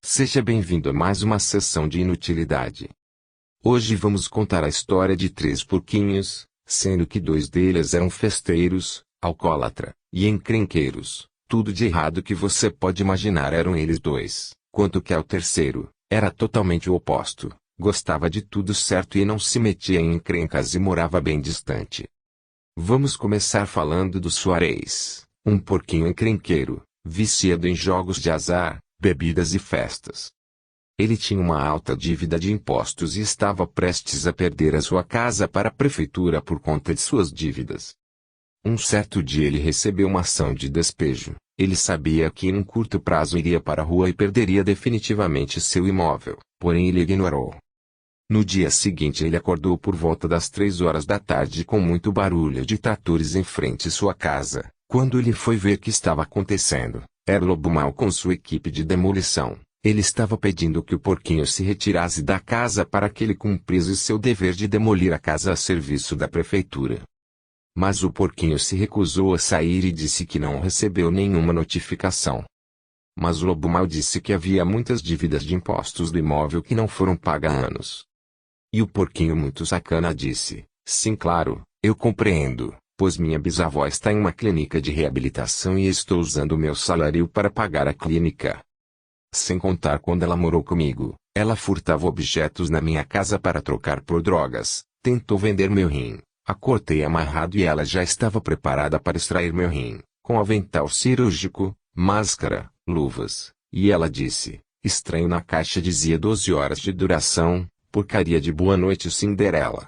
Seja bem-vindo a mais uma sessão de inutilidade. Hoje vamos contar a história de 3 porquinhos, sendo que 2 deles eram festeiros, alcoólatra e encrenqueiros. Tudo de errado que você pode imaginar eram eles dois, quanto que ao terceiro, era totalmente o oposto. Gostava de tudo certo e não se metia em encrencas e morava bem distante. Vamos começar falando do Suarez, um porquinho encrenqueiro, viciado em jogos de azar, bebidas e festas. Ele tinha uma alta dívida de impostos e estava prestes a perder a sua casa para a prefeitura por conta de suas dívidas. Um certo dia ele recebeu uma ação de despejo. Ele sabia que em um curto prazo iria para a rua e perderia definitivamente seu imóvel, porém ele ignorou. No dia seguinte ele acordou por volta das 3 horas da tarde com muito barulho de tratores em frente à sua casa. Quando ele foi ver o que estava acontecendo, era o lobo mau com sua equipe de demolição. Ele estava pedindo que o porquinho se retirasse da casa para que ele cumprisse seu dever de demolir a casa a serviço da prefeitura. Mas o porquinho se recusou a sair e disse que não recebeu nenhuma notificação. Mas o lobo mau disse que havia muitas dívidas de impostos do imóvel que não foram pagas há anos. E o porquinho muito sacana disse: sim, claro, eu compreendo, pois minha bisavó está em uma clínica de reabilitação e estou usando o meu salário para pagar a clínica. Sem contar quando ela morou comigo, ela furtava objetos na minha casa para trocar por drogas, tentou vender meu rim, a cortei amarrado e ela já estava preparada para extrair meu rim, com avental cirúrgico, máscara, luvas, e ela disse: estranho, na caixa dizia 12 horas de duração, porcaria de Boa Noite Cinderela.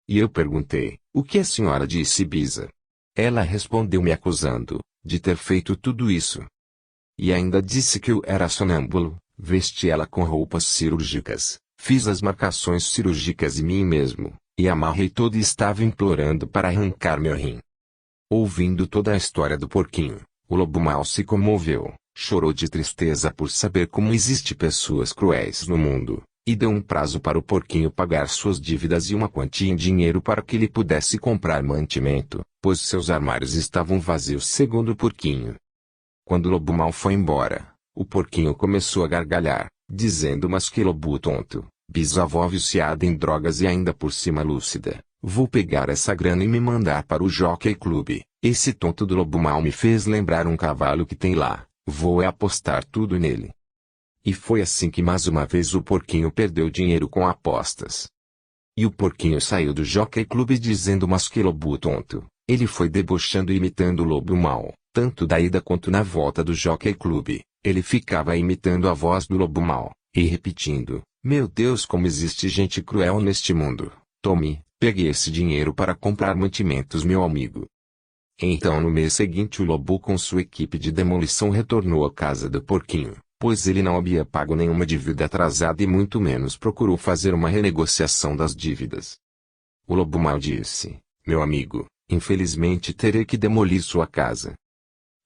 E eu perguntei: o que a senhora disse, Bisa? Ela respondeu me acusando de ter feito tudo isso. E ainda disse que eu era sonâmbulo, vesti ela com roupas cirúrgicas, fiz as marcações cirúrgicas em mim mesmo, e amarrei todo e estava implorando para arrancar meu rim. Ouvindo toda a história do porquinho, o lobo mau se comoveu, chorou de tristeza por saber como existe pessoas cruéis no mundo, e deu um prazo para o porquinho pagar suas dívidas e uma quantia em dinheiro para que ele pudesse comprar mantimento, pois seus armários estavam vazios, segundo o porquinho. Quando o lobo mau foi embora, o porquinho começou a gargalhar, dizendo: mas que lobo tonto, bisavó viciada em drogas e ainda por cima lúcida, vou pegar essa grana e me mandar para o Jockey Club. Esse tonto do lobo mau me fez lembrar um cavalo que tem lá, vou apostar tudo nele. E foi assim que mais uma vez o porquinho perdeu dinheiro com apostas. E o porquinho saiu do Jockey Club dizendo: mas que lobo tonto. Ele foi debochando e imitando o lobo mau, tanto da ida quanto na volta do Jockey Club. Ele ficava imitando a voz do lobo mau, e repetindo: meu Deus, como existe gente cruel neste mundo. Tome, pegue esse dinheiro para comprar mantimentos, meu amigo. Então no mês seguinte o lobo com sua equipe de demolição retornou à casa do porquinho, pois ele não havia pago nenhuma dívida atrasada e muito menos procurou fazer uma renegociação das dívidas. O lobo mau disse: meu amigo, infelizmente terei que demolir sua casa.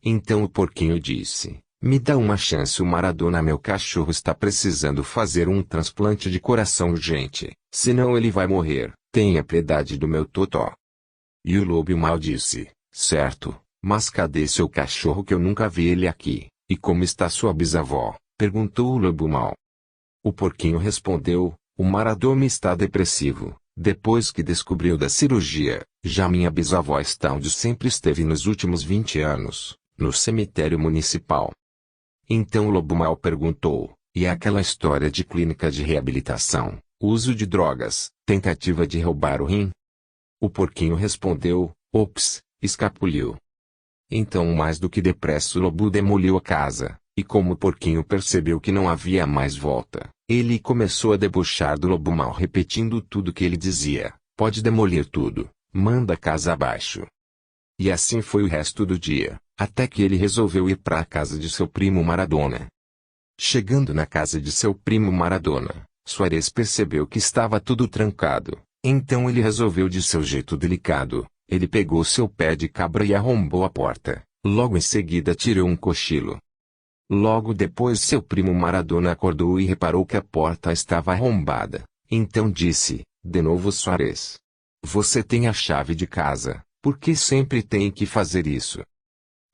Então o porquinho disse: me dá uma chance, o Maradona, meu cachorro, está precisando fazer um transplante de coração urgente, senão ele vai morrer, tenha piedade do meu totó. E o lobo mau disse: certo, mas cadê seu cachorro, que eu nunca vi ele aqui, e como está sua bisavó? Perguntou o lobo mau. O porquinho respondeu: o Maradona está depressivo, depois que descobriu da cirurgia. Já minha bisavó está onde sempre esteve nos últimos 20 anos, no cemitério municipal. Então o lobo mau perguntou: e aquela história de clínica de reabilitação, uso de drogas, tentativa de roubar o rim? O porquinho respondeu: ops, escapuliu. Então mais do que depressa o lobo demoliu a casa, e como o porquinho percebeu que não havia mais volta, ele começou a debochar do lobo mau, repetindo tudo que ele dizia: pode demolir tudo, manda a casa abaixo. E assim foi o resto do dia, até que ele resolveu ir para a casa de seu primo Maradona. Chegando na casa de seu primo Maradona, Suarez percebeu que estava tudo trancado, então ele resolveu de seu jeito delicado. Ele pegou seu pé de cabra e arrombou a porta, logo em seguida tirou um cochilo. Logo depois seu primo Maradona acordou e reparou que a porta estava arrombada, então disse: de novo, Suarez, você tem a chave de casa, por que sempre tem que fazer isso?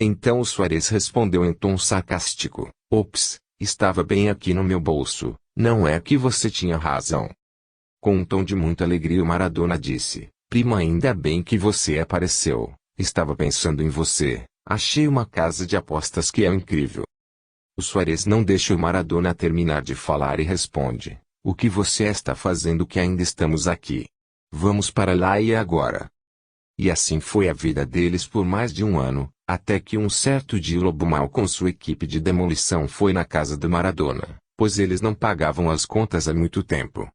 Então o Suarez respondeu em tom sarcástico: ops, Estava bem aqui no meu bolso, não é que você tinha razão. Com um tom de muita alegria o Maradona disse, primo, ainda bem que você apareceu, estava pensando em você, achei uma casa de apostas que é incrível. O Suárez não deixa o Maradona terminar de falar e responde, o que você está fazendo que ainda estamos aqui? Vamos para lá e agora. E assim foi a vida deles por mais de um ano, até que um certo dia o Lobo Mau com sua equipe de demolição foi na casa do Maradona, pois eles não pagavam as contas há muito tempo.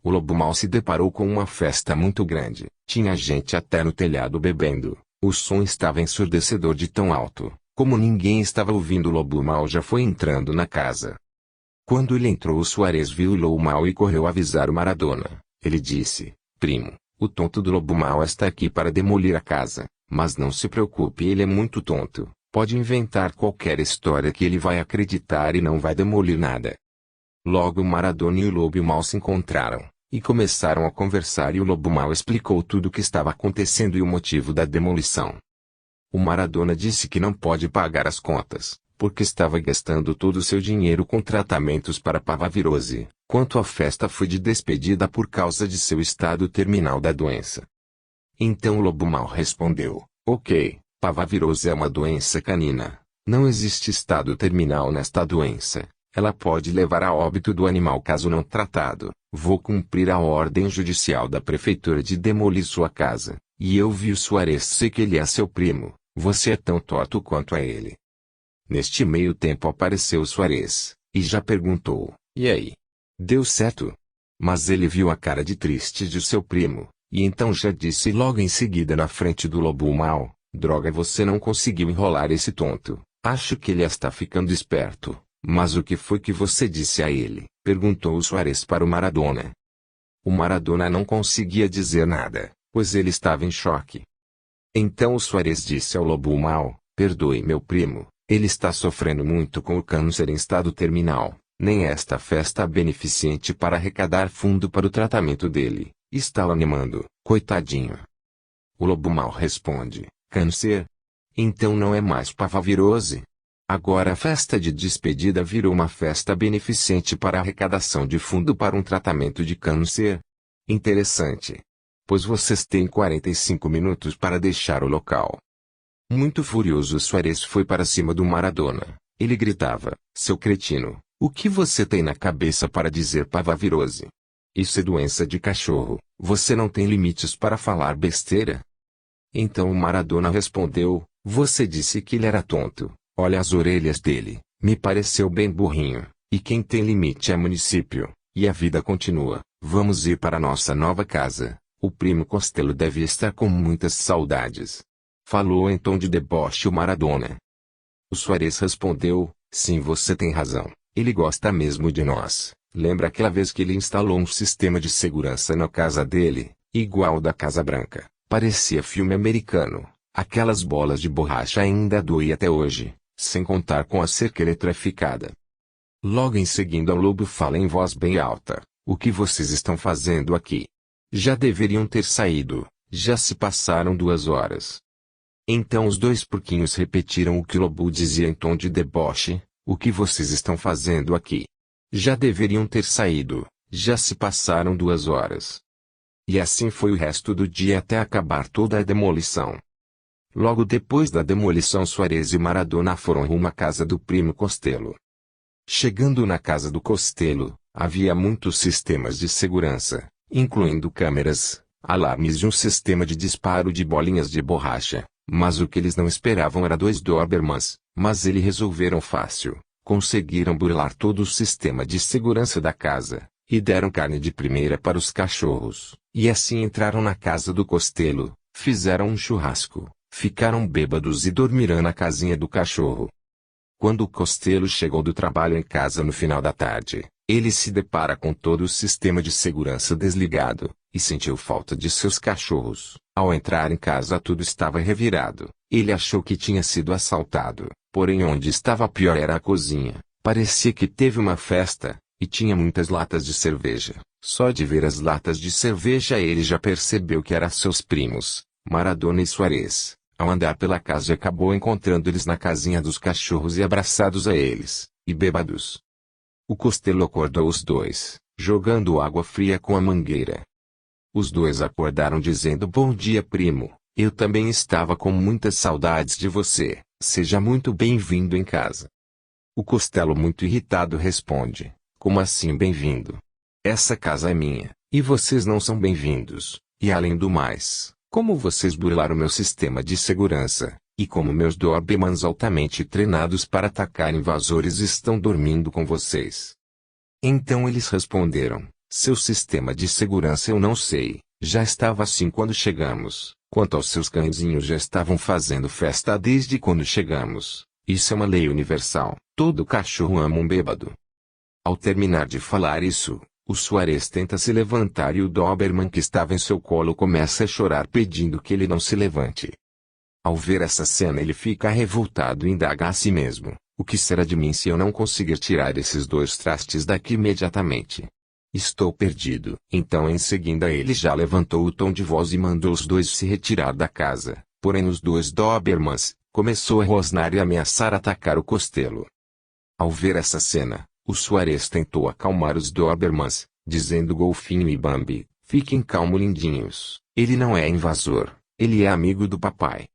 O Lobo Mau se deparou com uma festa muito grande, tinha gente até no telhado bebendo, o som estava ensurdecedor de tão alto, como ninguém estava ouvindo. O Lobo Mau já foi entrando na casa. Quando ele entrou o Suárez viu o Lobo Mau e correu avisar o Maradona. Ele disse, primo, o tonto do Lobo Mau está aqui para demolir a casa, mas não se preocupe, ele é muito tonto, pode inventar qualquer história que ele vai acreditar e não vai demolir nada. Logo o Maradona e o Lobo Mau se encontraram, e começaram a conversar e o Lobo Mau explicou tudo o que estava acontecendo e o motivo da demolição. O Maradona disse que não pode pagar as contas, porque estava gastando todo o seu dinheiro com tratamentos para pavavirose, quanto a festa foi de despedida por causa de seu estado terminal da doença. Então o Lobo Mau respondeu, ok, pavavirose é uma doença canina, não existe estado terminal nesta doença, ela pode levar a óbito do animal caso não tratado, vou cumprir a ordem judicial da prefeitura de demolir sua casa, e eu vi o Suárez, sei que ele é seu primo, você é tão torto quanto é ele. Neste meio tempo apareceu o Suárez, e já perguntou, e aí? Deu certo? Mas ele viu a cara de triste de seu primo, e então já disse logo em seguida na frente do Lobo Mau, droga, você não conseguiu enrolar esse tonto, acho que ele está ficando esperto, mas o que foi que você disse a ele? Perguntou o Suárez para o Maradona. O Maradona não conseguia dizer nada, pois ele estava em choque. Então o Suárez disse ao Lobo Mau, perdoe meu primo, ele está sofrendo muito com o câncer em estado terminal, nem esta festa beneficente para arrecadar fundo para o tratamento dele, está o animando, coitadinho. O Lobo Mau responde, câncer? Então não é mais pavavirose? Agora a festa de despedida virou uma festa beneficente para arrecadação de fundo para um tratamento de câncer? Interessante. Pois vocês têm 45 minutos para deixar o local. Muito furioso, Suárez foi para cima do Maradona. Ele gritava, seu cretino, o que você tem na cabeça para dizer pavavirose? Isso é doença de cachorro, você não tem limites para falar besteira? Então o Maradona respondeu, você disse que ele era tonto, olha as orelhas dele, me pareceu bem burrinho, e quem tem limite é município, e a vida continua, vamos ir para nossa nova casa, o primo Costello deve estar com muitas saudades. Falou em tom de deboche o Maradona. O Suárez respondeu, sim, você tem razão, ele gosta mesmo de nós. Lembra aquela vez que ele instalou um sistema de segurança na casa dele, igual ao da Casa Branca, parecia filme americano, aquelas bolas de borracha ainda doem até hoje, sem contar com a cerca eletrificada. Logo em seguida o Lobo fala em voz bem alta, o que vocês estão fazendo aqui? Já deveriam ter saído, já se passaram 2 horas. Então os dois porquinhos repetiram o que o Lobo dizia em tom de deboche, o que vocês estão fazendo aqui? Já deveriam ter saído, já se passaram 2 horas. E assim foi o resto do dia até acabar toda a demolição. Logo depois da demolição, Suárez e Maradona foram rumo à casa do primo Costello. Chegando na casa do Costello, havia muitos sistemas de segurança, incluindo câmeras, alarmes e um sistema de disparo de bolinhas de borracha, mas o que eles não esperavam era 2 Dobermans, mas eles resolveram fácil, conseguiram burlar todo o sistema de segurança da casa, e deram carne de primeira para os cachorros, e assim entraram na casa do Costello, fizeram um churrasco, ficaram bêbados e dormiram na casinha do cachorro. Quando o Costello chegou do trabalho em casa no final da tarde, ele se depara com todo o sistema de segurança desligado, e sentiu falta de seus cachorros. Ao entrar em casa tudo estava revirado, ele achou que tinha sido assaltado, porém onde estava pior era a cozinha, parecia que teve uma festa, e tinha muitas latas de cerveja. Só de ver as latas de cerveja ele já percebeu que eram seus primos, Maradona e Suárez. Ao andar pela casa acabou encontrando eles na casinha dos cachorros e abraçados a eles, e bêbados. O Costello acordou os dois, jogando água fria com a mangueira. Os dois acordaram dizendo: "Bom dia, primo. Eu também estava com muitas saudades de você. Seja muito bem-vindo em casa." O Costello, muito irritado, responde: "Como assim bem-vindo? Essa casa é minha, e vocês não são bem-vindos. E além do mais, como vocês burlaram meu sistema de segurança, e como meus Dobermans altamente treinados para atacar invasores estão dormindo com vocês." Então eles responderam: "Seu sistema de segurança eu não sei, já estava assim quando chegamos. Quanto aos seus cãezinhos, já estavam fazendo festa desde quando chegamos. Isso é uma lei universal, todo cachorro ama um bêbado." Ao terminar de falar isso, o Suarez tenta se levantar e o Doberman que estava em seu colo começa a chorar pedindo que ele não se levante. Ao ver essa cena, ele fica revoltado e indaga a si mesmo: "O que será de mim se eu não conseguir tirar esses dois trastes daqui imediatamente? Estou perdido." Então em seguida ele já levantou o tom de voz e mandou os dois se retirar da casa, porém os dois Dobermans começou a rosnar e ameaçar atacar o Costello. Ao ver essa cena, o Suarez tentou acalmar os Dobermans, dizendo: "Golfinho e Bambi, fiquem calmos, lindinhos. Ele não é invasor, ele é amigo do papai."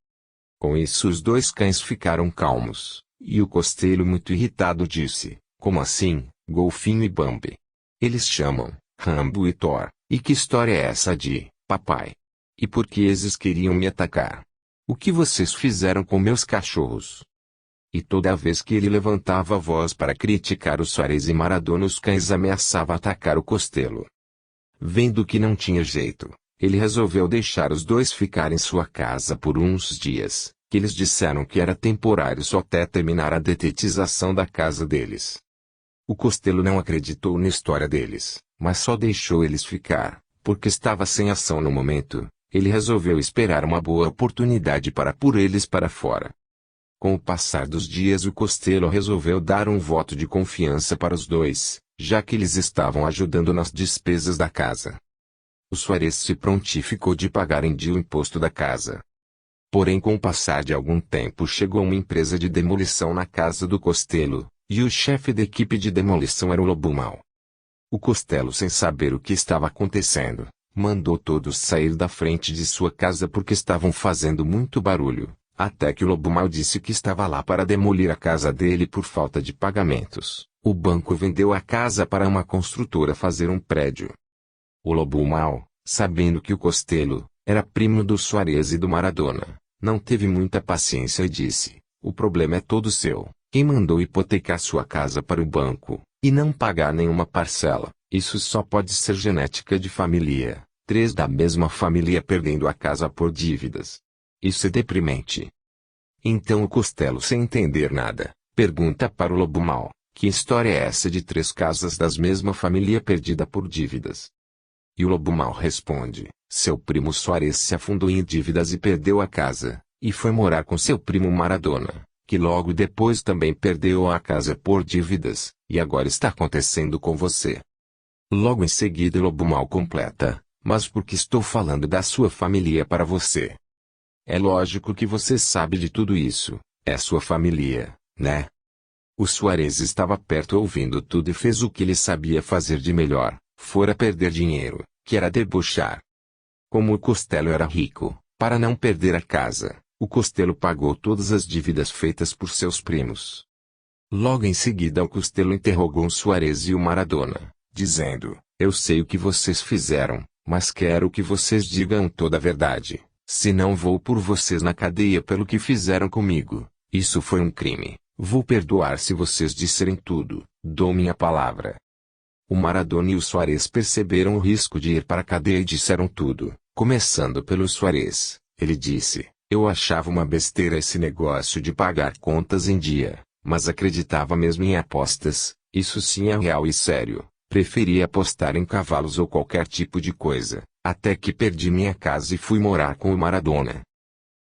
Com isso os dois cães ficaram calmos, e o Costello, muito irritado, disse: "Como assim, Golfinho e Bambi? Eles chamam Rambo e Thor, e que história é essa de papai? E por que eles queriam me atacar? O que vocês fizeram com meus cachorros?" E toda vez que ele levantava a voz para criticar o Suarez e Maradona, os cães ameaçavam atacar o Costello. Vendo que não tinha jeito, ele resolveu deixar os dois ficar em sua casa por uns dias, que eles disseram que era temporário só até terminar a detetização da casa deles. O Costello não acreditou na história deles, mas só deixou eles ficar, porque estava sem ação no momento. Ele resolveu esperar uma boa oportunidade para pôr eles para fora. Com o passar dos dias, o Costello resolveu dar um voto de confiança para os dois, já que eles estavam ajudando nas despesas da casa. O Suarez se prontificou de pagar em dia o imposto da casa. Porém, com o passar de algum tempo, chegou uma empresa de demolição na casa do Costello, e o chefe da equipe de demolição era o Lobo Mau. O Costello, sem saber o que estava acontecendo, mandou todos sair da frente de sua casa porque estavam fazendo muito barulho, até que o Lobo Mau disse que estava lá para demolir a casa dele por falta de pagamentos. O banco vendeu a casa para uma construtora fazer um prédio. O Lobo Mau, sabendo que o Costello era primo do Suarez e do Maradona, não teve muita paciência e disse: "O problema é todo seu. Quem mandou hipotecar sua casa para o banco, e não pagar nenhuma parcela? Isso só pode ser genética de família. 3 da mesma família perdendo a casa por dívidas. Isso é deprimente." Então o Costello, sem entender nada, pergunta para o Lobo Mau: "Que história é essa de 3 casas das mesma família perdida por dívidas?" E o Lobo Mau responde: "Seu primo Suarez se afundou em dívidas e perdeu a casa, e foi morar com seu primo Maradona, que logo depois também perdeu a casa por dívidas, e agora está acontecendo com você." Logo em seguida o Lobo Mau completa: "Mas por que estou falando da sua família para você? É lógico que você sabe de tudo isso, é sua família, né?" O Suarez estava perto ouvindo tudo e fez o que ele sabia fazer de melhor: fora perder dinheiro, que era debochar. Como o Costello era rico, para não perder a casa, o Costello pagou todas as dívidas feitas por seus primos. Logo em seguida o Costello interrogou o Suarez e o Maradona, dizendo: "Eu sei o que vocês fizeram, mas quero que vocês digam toda a verdade, senão vou por vocês na cadeia pelo que fizeram comigo. Isso foi um crime. Vou perdoar se vocês disserem tudo, dou minha palavra." O Maradona e o Suarez perceberam o risco de ir para a cadeia e disseram tudo, começando pelo Suarez. Ele disse: "Eu achava uma besteira esse negócio de pagar contas em dia, mas acreditava mesmo em apostas, isso sim é real e sério. Preferia apostar em cavalos ou qualquer tipo de coisa, até que perdi minha casa e fui morar com o Maradona."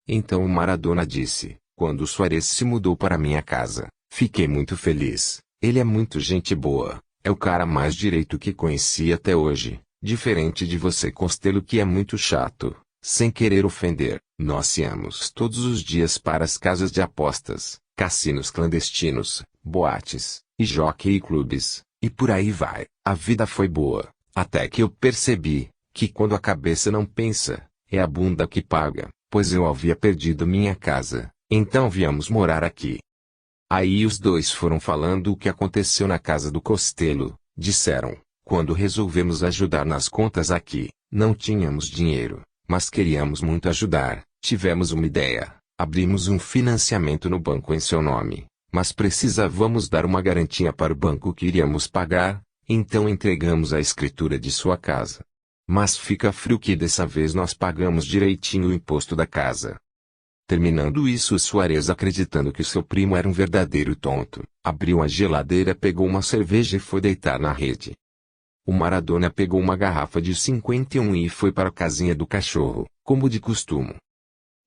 Então o Maradona disse: "Quando o Suarez se mudou para minha casa, fiquei muito feliz. Ele é muito gente boa. É o cara mais direito que conheci até hoje, diferente de você, Costello, que é muito chato." Sem querer ofender, nós íamos todos os dias para as casas de apostas, cassinos clandestinos, boates, e Jockey Clubs, e por aí vai. A vida foi boa, até que eu percebi que quando a cabeça não pensa, é a bunda que paga, pois eu havia perdido minha casa, então viemos morar aqui. Aí os dois foram falando o que aconteceu na casa do Costello. Disseram: quando resolvemos ajudar nas contas aqui, não tínhamos dinheiro, mas queríamos muito ajudar. Tivemos uma ideia, abrimos um financiamento no banco em seu nome, mas precisávamos dar uma garantia para o banco que iríamos pagar, então entregamos a escritura de sua casa. Mas fica frio que dessa vez nós pagamos direitinho o imposto da casa. Terminando isso, o Suárez, acreditando que seu primo era um verdadeiro tonto, abriu a geladeira, pegou uma cerveja e foi deitar na rede. O Maradona pegou uma garrafa de 51 e foi para a casinha do cachorro, como de costume.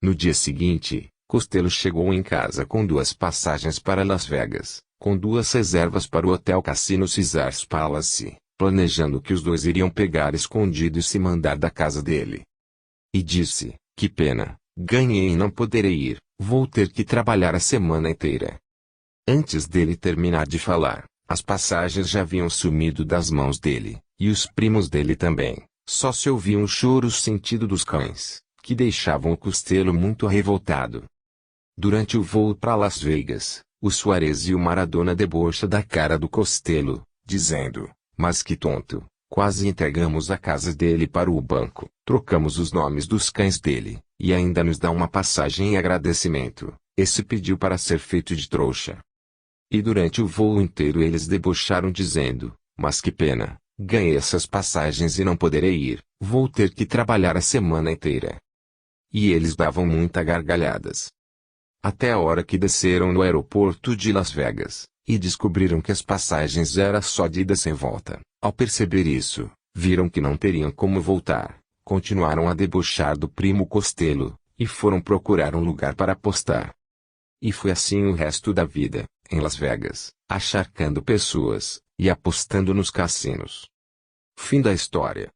No dia seguinte, Costello chegou em casa com 2 passagens para Las Vegas, com 2 reservas para o Hotel Cassino Caesars Palace, planejando que os dois iriam pegar escondido e se mandar da casa dele. E disse: que pena, ganhei e não poderei ir, vou ter que trabalhar a semana inteira. Antes dele terminar de falar, as passagens já haviam sumido das mãos dele, e os primos dele também. Só se ouvia um choro sentido dos cães, que deixavam o Costello muito revoltado. Durante o voo para Las Vegas, o Suárez e o Maradona debocham da cara do Costello, dizendo: mas que tonto, quase entregamos a casa dele para o banco, trocamos os nomes dos cães dele, e ainda nos dá uma passagem em agradecimento. Esse pediu para ser feito de trouxa. E durante o voo inteiro eles debocharam dizendo: mas que pena, ganhei essas passagens e não poderei ir, vou ter que trabalhar a semana inteira. E eles davam muitas gargalhadas. Até a hora que desceram no aeroporto de Las Vegas, e descobriram que as passagens eram só de ida sem volta. Ao perceber isso, viram que não teriam como voltar, continuaram a debochar do primo Costello, e foram procurar um lugar para apostar. E foi assim o resto da vida, em Las Vegas, acharcando pessoas, e apostando nos cassinos. Fim da história.